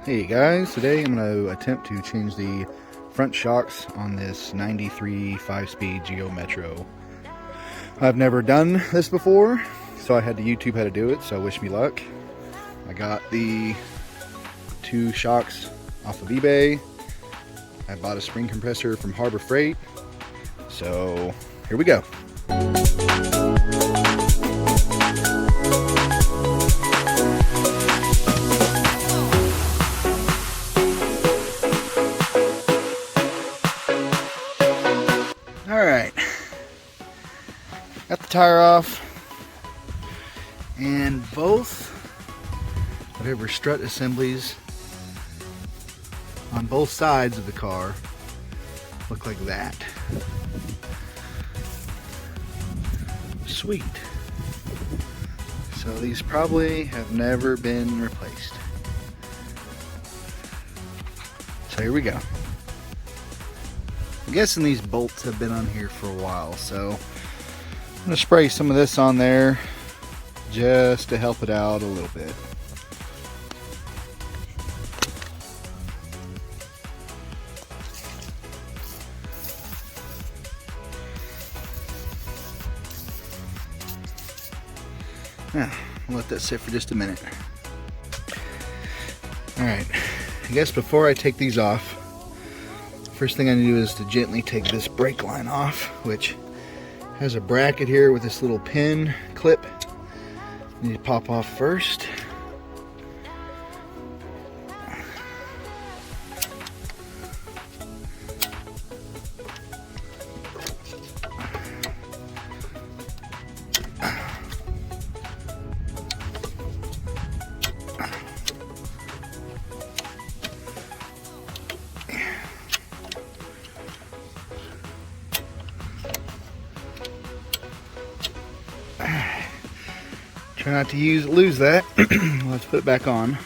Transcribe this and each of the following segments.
Hey guys, today I'm going to attempt to change the front shocks on this 93 5-speed Geo Metro. I've never done this before, so I had to YouTube how to do it, so wish me luck. I got the two shocks off of eBay. I bought a spring compressor from Harbor Freight, so here we go. Alright, got the tire off, and both whatever strut assemblies on both sides of the car look like that. Sweet. So these probably have never been replaced. So here we go. I'm guessing these bolts have been on here for a while, so I'm going to spray some of this on there just to help it out a little bit. Now, I'll let that sit for just a minute. Alright, I guess before I take these off, first thing I need to do is to gently take this brake line off, which has a bracket here with this little pin clip. I need to pop off first. Try not to lose that. We'll have to put it back on.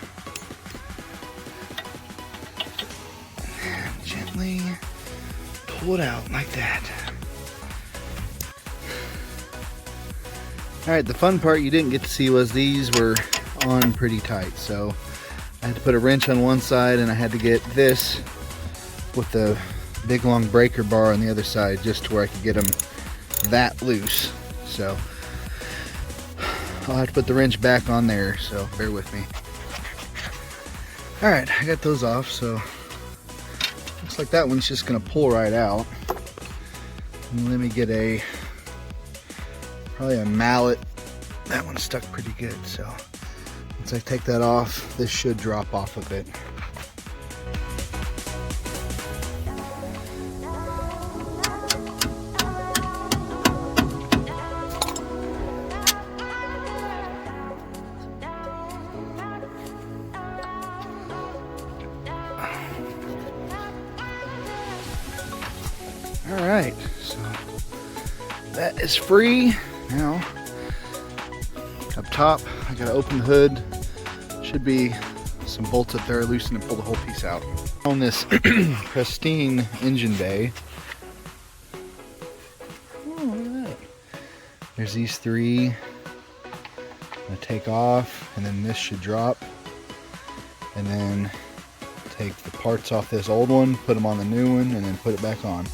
And gently pull it out like that. Alright, the fun part you didn't get to see was these were on pretty tight. So I had to put a wrench on one side and I had to get this with the big long breaker bar on the other side just to where I could get them that loose. So I'll have to put the wrench back on there, so bear with me. Alright, I got those off, so looks like that one's just going to pull right out. And let me get probably a mallet. That one's stuck pretty good, so once I take that off, this should drop off a bit. Alright, so that is free. Now, up top, I gotta open the hood. Should be some bolts up there, loosen and pull the whole piece out. On this pristine engine bay, oh, look at that. There's these three. I'm gonna take off, and then this should drop. And then take the parts off this old one, put them on the new one, and then put it back on.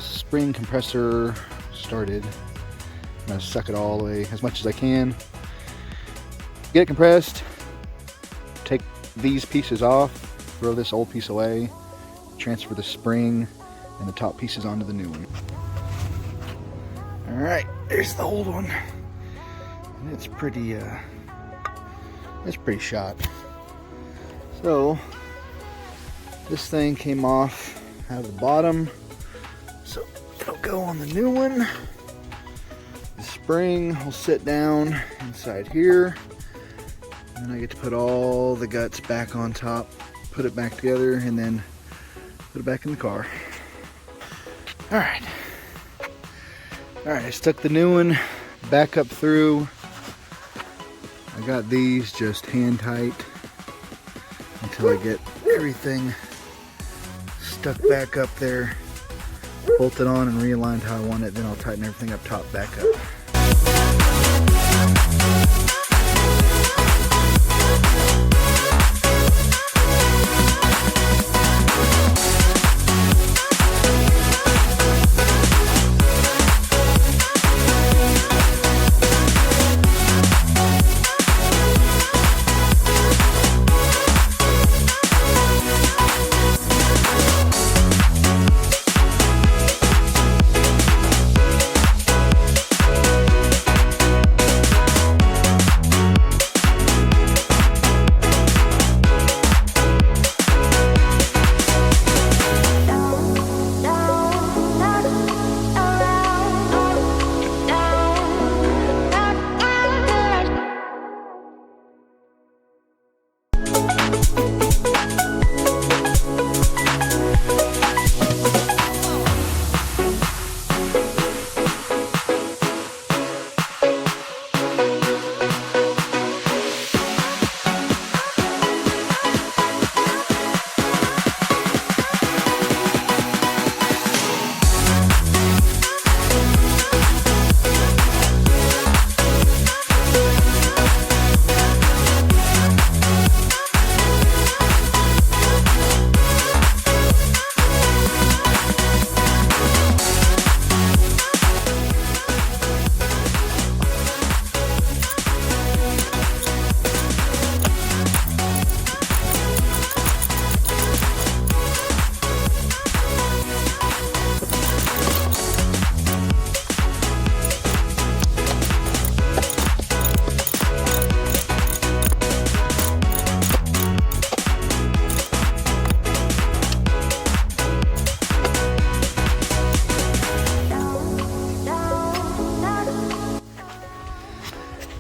Spring compressor started. I'm going to suck it all the way as much as I can. Get it compressed. Take these pieces off. Throw this old piece away. Transfer the spring and the top pieces onto the new one. Alright, there's the old one. And it's pretty shot. So this thing came off out of the bottom. So it'll go on the new one. The spring will sit down inside here, and I get to put all the guts back on top, put it back together, and then put it back in the car. Alright, I stuck the new one back up through. I got these just hand tight until I get everything stuck back up there, bolted on and realigned how I want it. Then I'll tighten everything up top back up.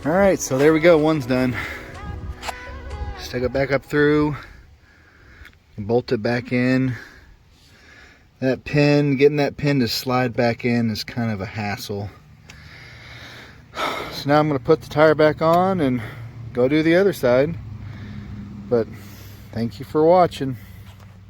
Alright, so there we go, one's done. Stick it back up through, bolt it back in. That pin, getting that pin to slide back in is kind of a hassle. So now I'm going to put the tire back on and go do the other side. But thank you for watching.